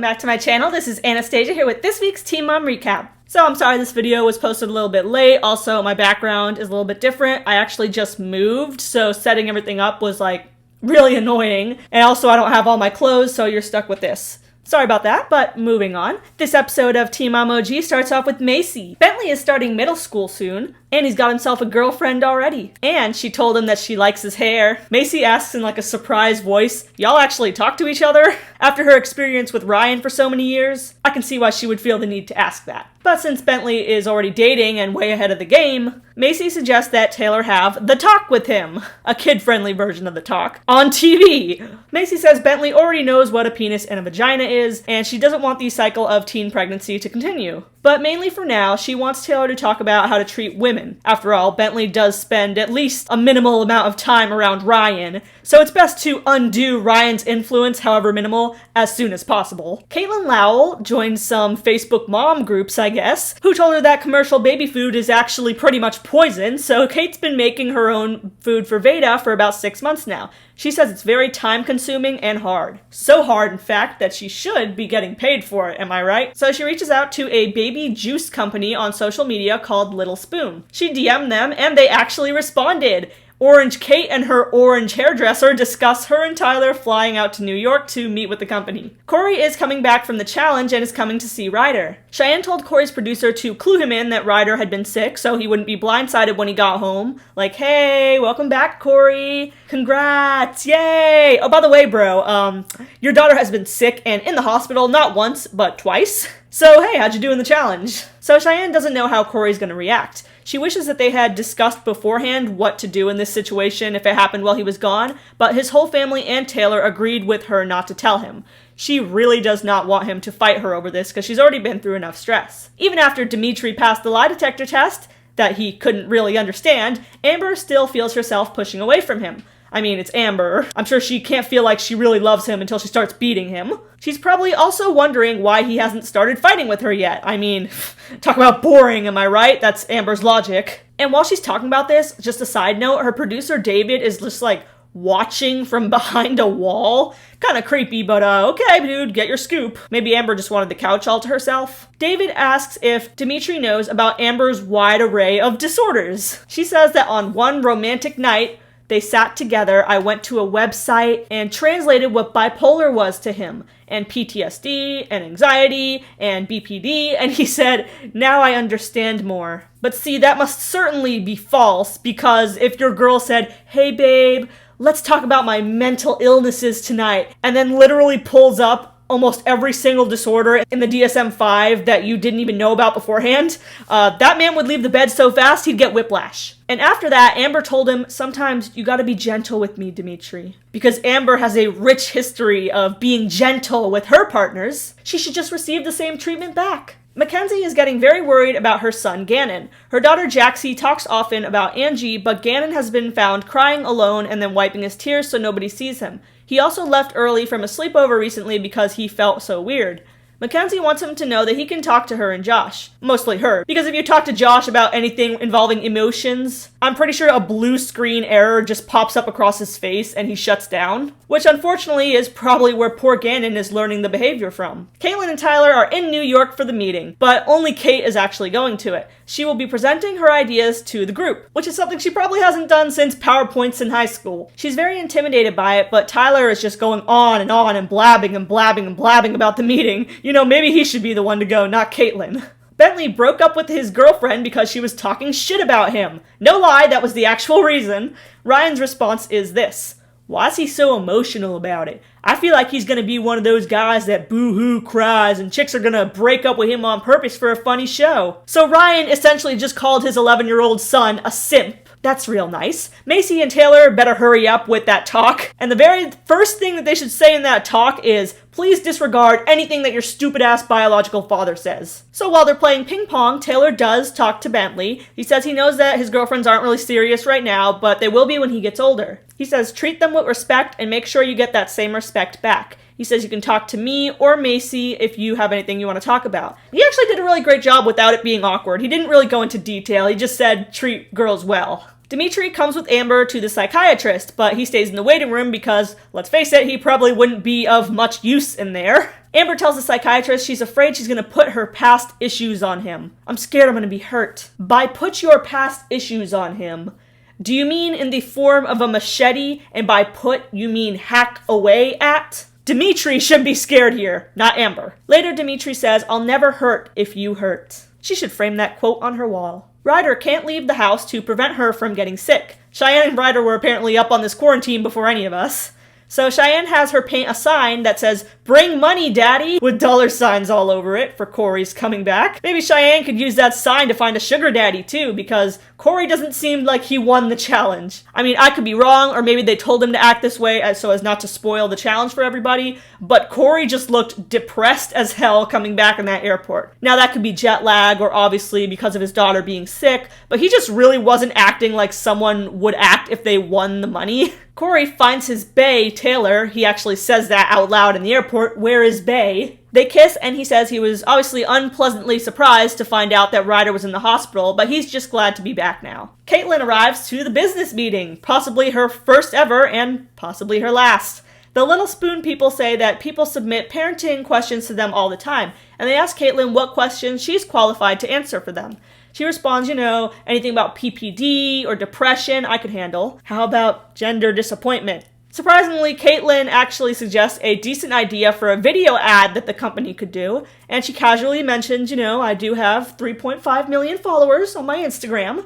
back to my channel. This is Anastasia here with this week's Teen Mom Recap. So I'm sorry this video was posted a little bit late. Also, my background is a little bit different. I actually just moved, so setting everything up was like really annoying. And also I don't have all my clothes, so you're stuck with this. Sorry about that, but moving on. This episode of Teen Mom OG starts off with Maci. Bentley is starting middle school soon, and he's got himself a girlfriend already. And she told him that she likes his hair. Maci asks in like a surprised voice, "Y'all actually talk to each other?" After her experience with Ryan for so many years, I can see why she would feel the need to ask that. But since Bentley is already dating and way ahead of the game, Maci suggests that Taylor have the talk with him, a kid-friendly version of the talk, on TV. Maci says Bentley already knows what a penis and a vagina is, and she doesn't want the cycle of teen pregnancy to continue. But mainly for now, she wants Taylor to talk about how to treat women. After all, Bentley does spend at least a minimal amount of time around Ryan, so it's best to undo Ryan's influence, however minimal, as soon as possible. Catelynn Lowell joined some Facebook mom groups, I guess, who told her that commercial baby food is actually pretty much poison, so Kate's been making her own food for Veda for about 6 months now. She says it's very time-consuming and hard. So hard, in fact, that she should be getting paid for it, am I right? So she reaches out to a baby juice company on social media called Little Spoon. She DM'd them, and they actually responded. Orange Kate and her orange hairdresser discuss her and Tyler flying out to New York to meet with the company. Corey is coming back from the challenge and is coming to see Ryder. Cheyenne told Corey's producer to clue him in that Ryder had been sick so he wouldn't be blindsided when he got home. Like, hey, welcome back, Corey. Congrats, yay. Oh, by the way, bro, your daughter has been sick and in the hospital, not once, but twice. So, hey, how'd you do in the challenge? So Cheyenne doesn't know how Corey's gonna react. She wishes that they had discussed beforehand what to do in this situation if it happened while he was gone, but his whole family and Taylor agreed with her not to tell him. She really does not want him to fight her over this because she's already been through enough stress. Even after Dimitri passed the lie detector test, that he couldn't really understand, Amber still feels herself pushing away from him. I mean, it's Amber. I'm sure she can't feel like she really loves him until she starts beating him. She's probably also wondering why he hasn't started fighting with her yet. I mean, talk about boring, am I right? That's Amber's logic. And while she's talking about this, just a side note, her producer David is just like watching from behind a wall. Kind of creepy, but okay, dude, get your scoop. Maybe Amber just wanted the couch all to herself. David asks if Dimitri knows about Amber's wide array of disorders. She says that on one romantic night, they sat together, I went to a website and translated what bipolar was to him, and PTSD, and anxiety, and BPD, and he said, now I understand more. But see, that must certainly be false, because if your girl said, hey babe, let's talk about my mental illnesses tonight, and then literally pulls up almost every single disorder in the DSM-5 that you didn't even know about beforehand, that man would leave the bed so fast he'd get whiplash. And after that, Amber told him, sometimes you gotta be gentle with me, Dimitri. Because Amber has a rich history of being gentle with her partners, she should just receive the same treatment back. Mackenzie is getting very worried about her son, Gannon. Her daughter, Jaxie, talks often about Angie, but Gannon has been found crying alone and then wiping his tears so nobody sees him. He also left early from a sleepover recently because he felt so weird. Mackenzie wants him to know that he can talk to her and Josh. Mostly her. Because if you talk to Josh about anything involving emotions, I'm pretty sure a blue screen error just pops up across his face and he shuts down. Which unfortunately is probably where poor Gannon is learning the behavior from. Catelynn and Tyler are in New York for the meeting, but only Kate is actually going to it. She will be presenting her ideas to the group, which is something she probably hasn't done since PowerPoints in high school. She's very intimidated by it, but Tyler is just going on and blabbing and blabbing and blabbing about the meeting. You know, maybe he should be the one to go, not Catelynn. Bentley broke up with his girlfriend because she was talking shit about him. No lie, that was the actual reason. Ryan's response is this. Why is he so emotional about it? I feel like he's gonna be one of those guys that boo-hoo cries and chicks are gonna break up with him on purpose for a funny show. So Ryan essentially just called his 11-year-old son a simp. That's real nice. Maci and Taylor better hurry up with that talk. And the very first thing that they should say in that talk is, please disregard anything that your stupid-ass biological father says. So while they're playing ping pong, Taylor does talk to Bentley. He says he knows that his girlfriends aren't really serious right now, but they will be when he gets older. He says treat them with respect and make sure you get that same respect back. He says you can talk to me or Maci if you have anything you want to talk about. He actually did a really great job without it being awkward. He didn't really go into detail. He just said treat girls well. Dimitri comes with Amber to the psychiatrist, but he stays in the waiting room because, let's face it, he probably wouldn't be of much use in there. Amber tells the psychiatrist she's afraid she's going to put her past issues on him. I'm scared I'm going to be hurt. By put your past issues on him, do you mean in the form of a machete, and by put you mean hack away at? Dimitri should be scared here, not Amber. Later, Dimitri says, I'll never hurt if you hurt. She should frame that quote on her wall. Ryder can't leave the house to prevent her from getting sick. Cheyenne and Ryder were apparently up on this quarantine before any of us. So Cheyenne has her paint a sign that says, "Bring money, daddy," with dollar signs all over it for Corey's coming back. Maybe Cheyenne could use that sign to find a sugar daddy too, because Corey doesn't seem like he won the challenge. I mean, I could be wrong, or maybe they told him to act this way so as not to spoil the challenge for everybody, but Corey just looked depressed as hell coming back in that airport. Now that could be jet lag, or obviously because of his daughter being sick, but he just really wasn't acting like someone would act if they won the money. Corey finds his bae, Taylor. He actually says that out loud in the airport. Where is bae? They kiss, and he says he was obviously unpleasantly surprised to find out that Ryder was in the hospital, but he's just glad to be back now. Catelynn arrives to the business meeting, possibly her first ever and possibly her last. The Little Spoon people say that people submit parenting questions to them all the time, and they ask Catelynn what questions she's qualified to answer for them. She responds, anything about PPD or depression I could handle. How about gender disappointment? Surprisingly, Catelynn actually suggests a decent idea for a video ad that the company could do, and she casually mentions, I do have 3.5 million followers on my Instagram.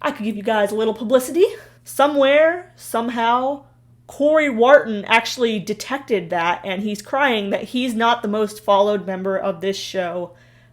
I could give you guys a little publicity. Somewhere, somehow, Corey Wharton actually detected that, and he's crying that he's not the most followed member of this show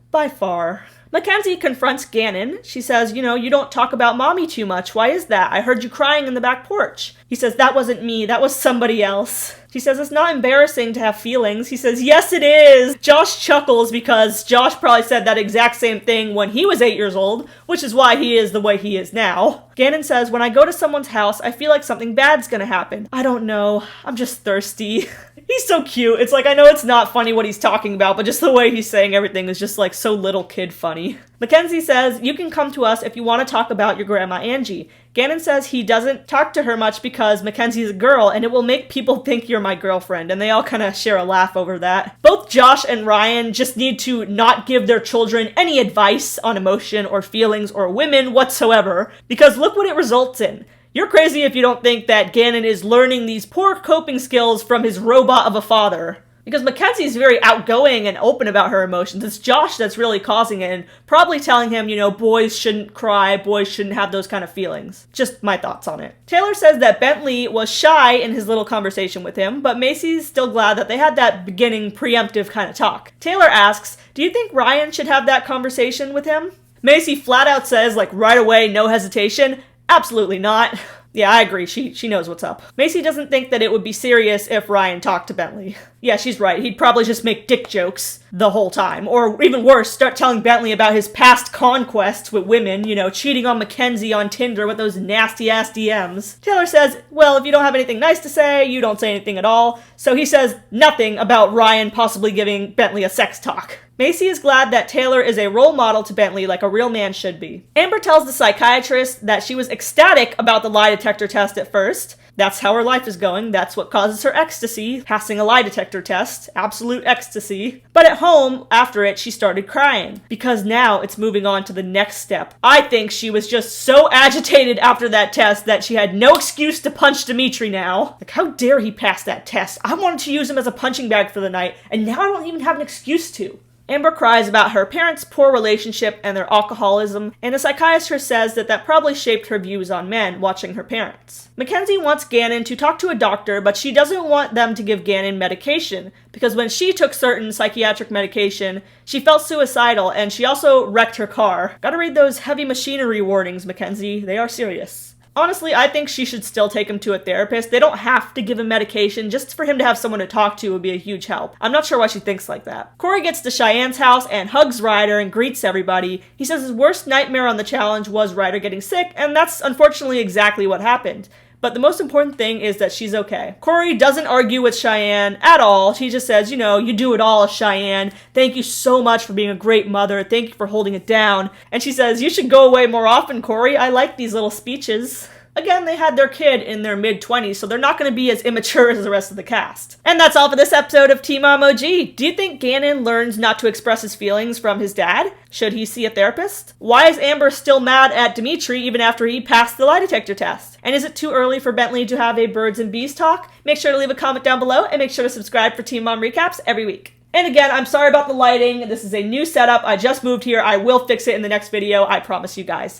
by far. Mackenzie confronts Gannon. She says, you don't talk about mommy too much. Why is that? I heard you crying in the back porch. He says, that wasn't me. That was somebody else. She says, it's not embarrassing to have feelings. He says, yes, it is. Josh chuckles because Josh probably said that exact same thing when he was 8 years old, which is why he is the way he is now. Gannon says, when I go to someone's house, I feel like something bad's gonna happen. I don't know. I'm just thirsty. He's so cute. It's like, I know it's not funny what he's talking about, but just the way he's saying everything is just like so little kid funny. Mackenzie says, you can come to us if you want to talk about your grandma Angie. Gannon says he doesn't talk to her much because Mackenzie's a girl and it will make people think you're my girlfriend, and they all kind of share a laugh over that. Both Josh and Ryan just need to not give their children any advice on emotion or feelings or women whatsoever, because look what it results in. You're crazy if you don't think that Gannon is learning these poor coping skills from his robot of a father. Because Mackenzie is very outgoing and open about her emotions. It's Josh that's really causing it and probably telling him, boys shouldn't cry, boys shouldn't have those kind of feelings. Just my thoughts on it. Taylor says that Bentley was shy in his little conversation with him, but Maci's still glad that they had that beginning preemptive kind of talk. Taylor asks, do you think Ryan should have that conversation with him? Maci flat out says, right away, no hesitation, absolutely not. Yeah, I agree. She knows what's up. Maci doesn't think that it would be serious if Ryan talked to Bentley. Yeah, she's right. He'd probably just make dick jokes the whole time. Or even worse, start telling Bentley about his past conquests with women, cheating on Mackenzie on Tinder with those nasty-ass DMs. Taylor says, well, if you don't have anything nice to say, you don't say anything at all. So he says nothing about Ryan possibly giving Bentley a sex talk. Maci is glad that Taylor is a role model to Bentley like a real man should be. Amber tells the psychiatrist that she was ecstatic about the lie detector test at first. That's how her life is going. That's what causes her ecstasy, passing a lie detector test. Absolute ecstasy. But at home, after it, she started crying. Because now it's moving on to the next step. I think she was just so agitated after that test that she had no excuse to punch Dimitri now. How dare he pass that test? I wanted to use him as a punching bag for the night, and now I don't even have an excuse to. Amber cries about her parents' poor relationship and their alcoholism, and the psychiatrist says that probably shaped her views on men watching her parents. Mackenzie wants Gannon to talk to a doctor, but she doesn't want them to give Gannon medication, because when she took certain psychiatric medication, she felt suicidal, and she also wrecked her car. Gotta read those heavy machinery warnings, Mackenzie. They are serious. Honestly, I think she should still take him to a therapist. They don't have to give him medication. Just for him to have someone to talk to would be a huge help. I'm not sure why she thinks like that. Corey gets to Cheyenne's house and hugs Ryder and greets everybody. He says his worst nightmare on the challenge was Ryder getting sick, and that's unfortunately exactly what happened. But the most important thing is that she's okay. Corey doesn't argue with Cheyenne at all. She just says, you know, you do it all, Cheyenne. Thank you so much for being a great mother. Thank you for holding it down. And she says, you should go away more often, Corey. I like these little speeches. Again, they had their kid in their mid-20s, so they're not going to be as immature as the rest of the cast. And that's all for this episode of Teen Mom OG. Do you think Gannon learns not to express his feelings from his dad? Should he see a therapist? Why is Amber still mad at Dimitri even after he passed the lie detector test? And is it too early for Bentley to have a birds and bees talk? Make sure to leave a comment down below and make sure to subscribe for Teen Mom recaps every week. And again, I'm sorry about the lighting. This is a new setup. I just moved here. I will fix it in the next video. I promise you guys.